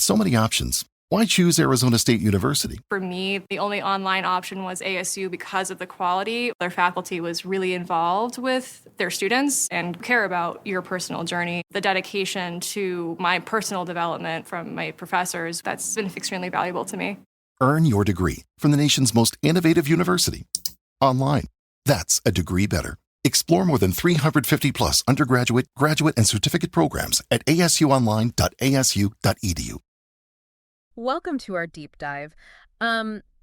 so many options, why choose Arizona State University? For me, the only online option was ASU because of the quality. Their faculty was really involved with their students and care about your personal journey. The dedication to my personal development from my professors, that's been extremely valuable to me. Earn your degree from the nation's most innovative university. Online. That's a degree better. Explore more than 350 plus undergraduate, graduate, and certificate programs at asuonline.asu.edu. Welcome to our deep dive.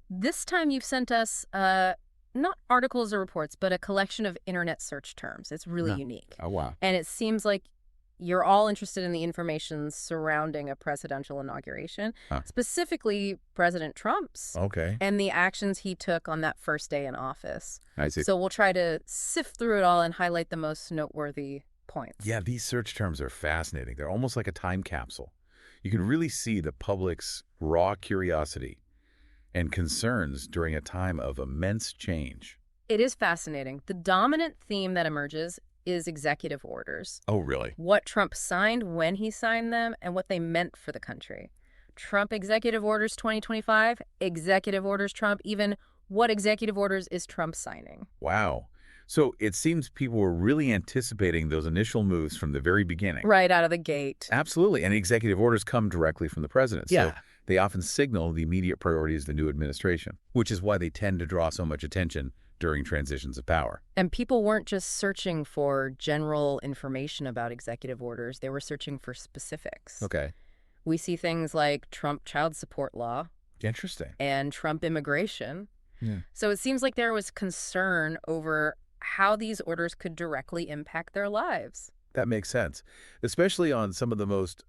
This time you've sent us not articles or reports, but a collection of internet search terms. It's really unique. Oh, wow. And it seems like you're all interested in the information surrounding a presidential inauguration, specifically President Trump's. Okay. And the actions he took on that first day in office. I see. So we'll try to sift through it all and highlight the most noteworthy points. Yeah, these search terms are fascinating. They're almost like a time capsule. You can really see the public's raw curiosity and concerns during a time of immense change. It is fascinating. The dominant theme that emerges is executive orders. Oh, really? What Trump signed, when he signed them, and what they meant for the country. Trump Executive Orders 2025, Executive Orders Trump, even what executive orders is Trump signing? Wow. So it seems people were really anticipating those initial moves from the very beginning. Right out of the gate. Absolutely. And executive orders come directly from the president. Yeah. So they often signal the immediate priorities of the new administration, which is why they tend to draw so much attention during transitions of power. And people weren't just searching for general information about executive orders. They were searching for specifics. Okay. We see things like Trump child support law. Interesting. And Trump immigration. Yeah. So it seems like there was concern over how these orders could directly impact their lives. That makes sense, especially on some of the most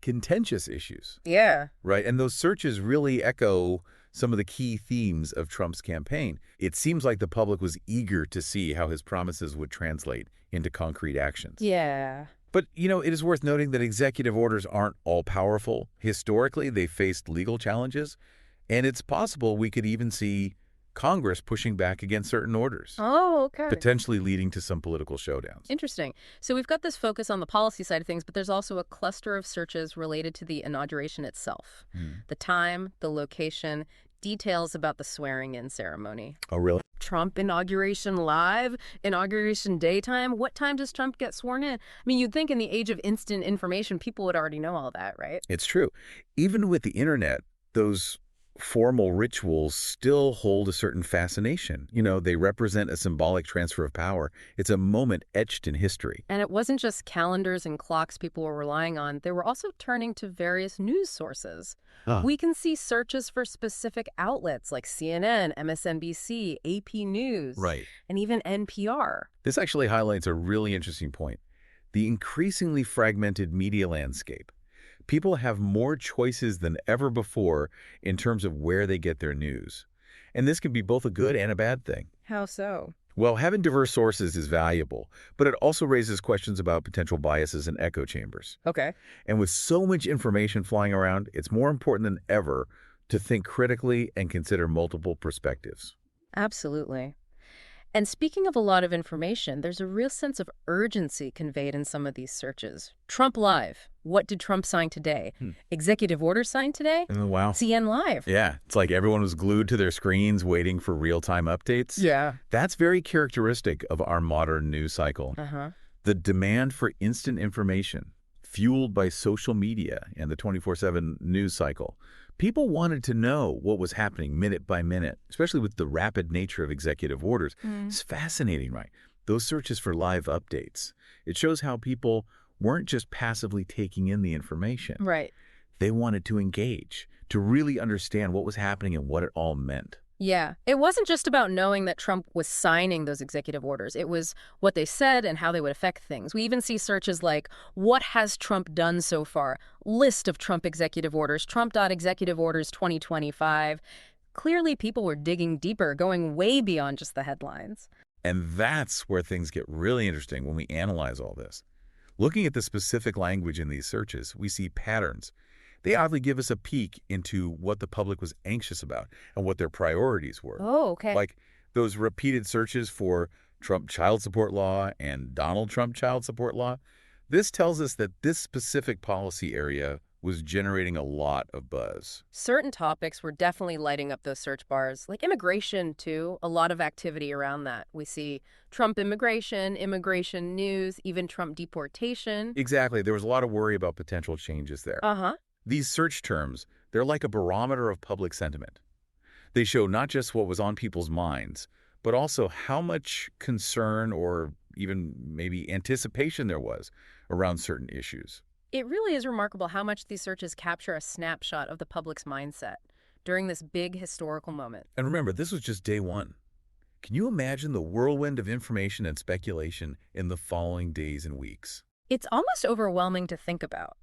contentious issues. Yeah. Right. And those searches really echo some of the key themes of Trump's campaign. It seems like the public was eager to see how his promises would translate into concrete actions. Yeah. But, you know, it is worth noting that executive orders aren't all powerful. Historically, they faced legal challenges, and it's possible we could even see Congress pushing back against certain orders. Oh, okay. Potentially leading to some political showdowns. Interesting. So we've got this focus on the policy side of things, but there's also a cluster of searches related to the inauguration itself. The time, the location, details about the swearing-in ceremony. Oh, really? Trump inauguration live, inauguration daytime. What time does Trump get sworn in? I mean, you'd think in the age of instant information, people would already know all that, right? It's true. Even with the internet, those formal rituals still hold a certain fascination. You know, they represent a symbolic transfer of power. It's a moment etched in history. And it wasn't just calendars and clocks people were relying on. They were also turning to various news sources. We can see searches for specific outlets like CNN, MSNBC, AP News, and even NPR. This actually highlights a really interesting point. The increasingly fragmented media landscape. People have more choices than ever before in terms of where they get their news. And this can be both a good and a bad thing. How so? Well, having diverse sources is valuable, but it also raises questions about potential biases and echo chambers. Okay. And with so much information flying around, it's more important than ever to think critically and consider multiple perspectives. Absolutely. And speaking of a lot of information, there's a real sense of urgency conveyed in some of these searches. Trump Live. What did Trump sign today? Executive order signed today? Oh, wow. CN Live. Yeah, it's like everyone was glued to their screens waiting for real-time updates. Yeah. That's very characteristic of our modern news cycle. The demand for instant information, fueled by social media and the 24/7 news cycle. People wanted to know what was happening minute by minute, especially with the rapid nature of executive orders. It's fascinating, right? Those searches for live updates. It shows how people weren't just passively taking in the information. Right. They wanted to engage, to really understand what was happening and what it all meant. Yeah. It wasn't just about knowing that Trump was signing those executive orders. It was what they said and how they would affect things. We even see searches like, what has Trump done so far? List of Trump executive orders, Trump.executive orders 2025. Clearly, people were digging deeper, going way beyond just the headlines. And that's where things get really interesting when we analyze all this. Looking at the specific language in these searches, we see patterns. They oddly give us a peek into what the public was anxious about and what their priorities were. Oh, okay. Like those repeated searches for Trump child support law and Donald Trump child support law. This tells us that this specific policy area was generating a lot of buzz. Certain topics were definitely lighting up those search bars, like immigration, too. A lot of activity around that. We see Trump immigration, immigration news, even Trump deportation. Exactly. There was a lot of worry about potential changes there. Uh-huh. These search terms, they're like a barometer of public sentiment. They show not just what was on people's minds, but also how much concern or even maybe anticipation there was around certain issues. It really is remarkable how much these searches capture a snapshot of the public's mindset during this big historical moment. And remember, this was just day one. Can you imagine the whirlwind of information and speculation in the following days and weeks? It's almost overwhelming to think about.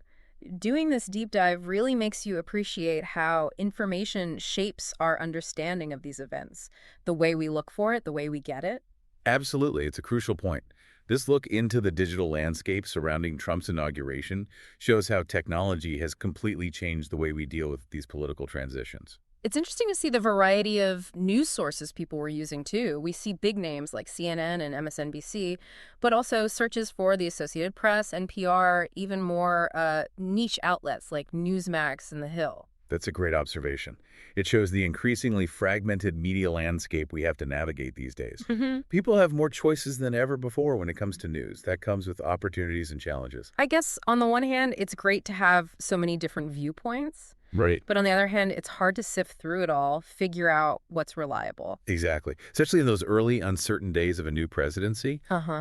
Doing this deep dive really makes you appreciate how information shapes our understanding of these events, the way we look for it, the way we get it. Absolutely. It's a crucial point. This look into the digital landscape surrounding Trump's inauguration shows how technology has completely changed the way we deal with these political transitions. It's interesting to see the variety of news sources people were using, too. We see big names like CNN and MSNBC, but also searches for the Associated Press, NPR, even more niche outlets like Newsmax and The Hill. That's a great observation. It shows the increasingly fragmented media landscape we have to navigate these days. People have more choices than ever before when it comes to news. That comes with opportunities and challenges. I guess on the one hand, it's great to have so many different viewpoints. Right. But on the other hand, it's hard to sift through it all, figure out what's reliable. Exactly. Especially in those early, uncertain days of a new presidency,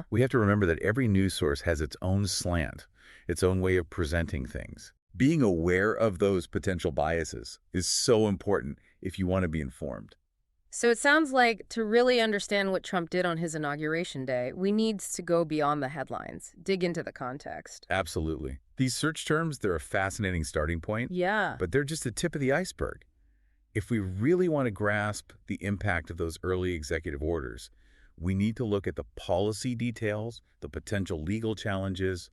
we have to remember that every news source has its own slant, its own way of presenting things. Being aware of those potential biases is so important if you want to be informed. So it sounds like to really understand what Trump did on his inauguration day, we need to go beyond the headlines, dig into the context. Absolutely. These search terms, they're a fascinating starting point. Yeah. But they're just the tip of the iceberg. If we really want to grasp the impact of those early executive orders, we need to look at the policy details, the potential legal challenges,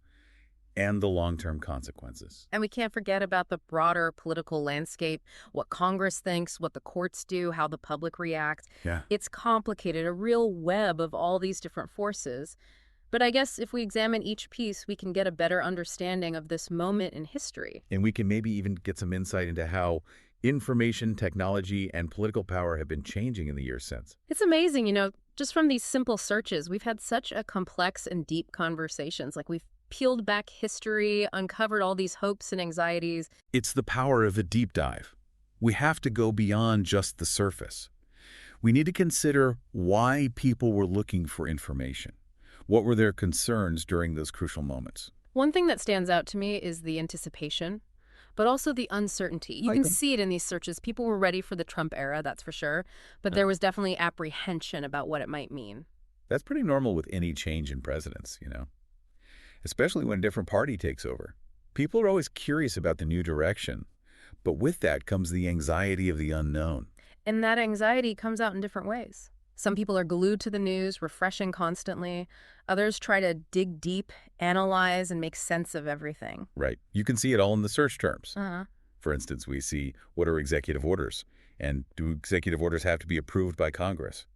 and the long-term consequences. And we can't forget about the broader political landscape, what Congress thinks, what the courts do, how the public reacts. Yeah. It's complicated, a real web of all these different forces. But I guess if we examine each piece, we can get a better understanding of this moment in history. And we can maybe even get some insight into how information, technology, and political power have been changing in the years since. It's amazing, just from these simple searches, we've had such a complex and deep conversations. Like we've peeled back history, uncovered all these hopes and anxieties. It's the power of a deep dive. We have to go beyond just the surface. We need to consider why people were looking for information. What were their concerns during those crucial moments? One thing that stands out to me is the anticipation, but also the uncertainty. You can see it in these searches. People were ready for the Trump era, that's for sure, but there was definitely apprehension about what it might mean. That's pretty normal with any change in presidents, especially when a different party takes over. People are always curious about the new direction, but with that comes the anxiety of the unknown. And that anxiety comes out in different ways. Some people are glued to the news, refreshing constantly. Others try to dig deep, analyze, and make sense of everything. Right. You can see it all in the search terms. For instance, we see what are executive orders, and do executive orders have to be approved by Congress?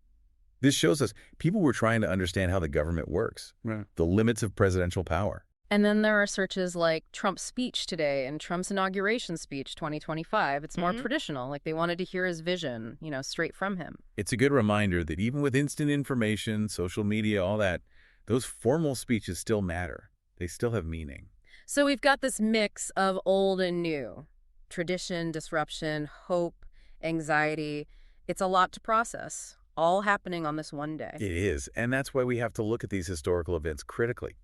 This shows us people were trying to understand how the government works, the limits of presidential power. And then there are searches like Trump's speech today and Trump's inauguration speech 2025. It's more traditional, like they wanted to hear his vision, straight from him. It's a good reminder that even with instant information, social media, all that, those formal speeches still matter. They still have meaning. So we've got this mix of old and new, tradition, disruption, hope, anxiety. It's a lot to process, all happening on this one day. It is, and that's why we have to look at these historical events critically.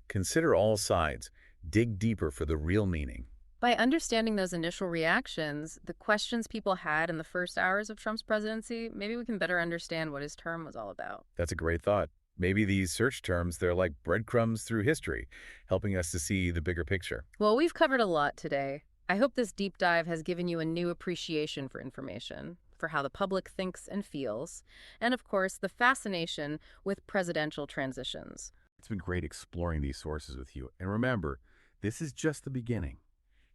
Consider all sides. Dig deeper for the real meaning. By understanding those initial reactions, the questions people had in the first hours of Trump's presidency, maybe we can better understand what his term was all about. That's a great thought. Maybe these search terms, they're like breadcrumbs through history, helping us to see the bigger picture. Well, we've covered a lot today. I hope this deep dive has given you a new appreciation for information, for how the public thinks and feels, and of course, the fascination with presidential transitions. It's been great exploring these sources with you. And remember, this is just the beginning.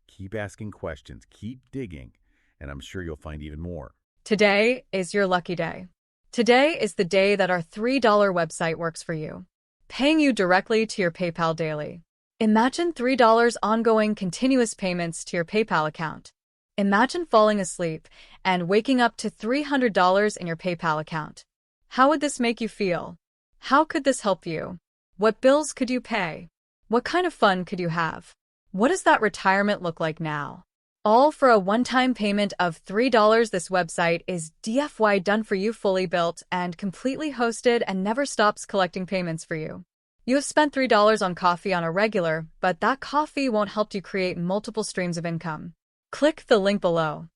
Keep asking questions, keep digging, and I'm sure you'll find even more. Today is your lucky day. Today is the day that our $3 website works for you, paying you directly to your PayPal daily. Imagine $3 ongoing continuous payments to your PayPal account. Imagine falling asleep and waking up to $300 in your PayPal account. How would this make you feel? How could this help you? What bills could you pay? What kind of fun could you have? What does that retirement look like now? All for a one-time payment of $3. This website is DFY done for you, fully built and completely hosted, and never stops collecting payments for you. You have spent $3 on coffee on a regular, but that coffee won't help you create multiple streams of income. Click the link below.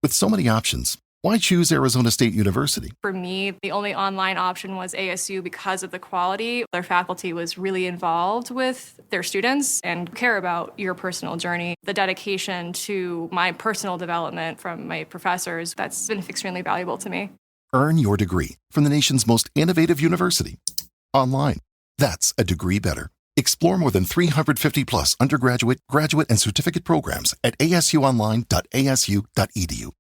With so many options, why choose Arizona State University? For me, the only online option was ASU because of the quality. Their faculty was really involved with their students and care about your personal journey. The dedication to my personal development from my professors, that's been extremely valuable to me. Earn your degree from the nation's most innovative university. Online. That's a degree better. Explore more than 350 plus undergraduate, graduate, and certificate programs at asuonline.asu.edu.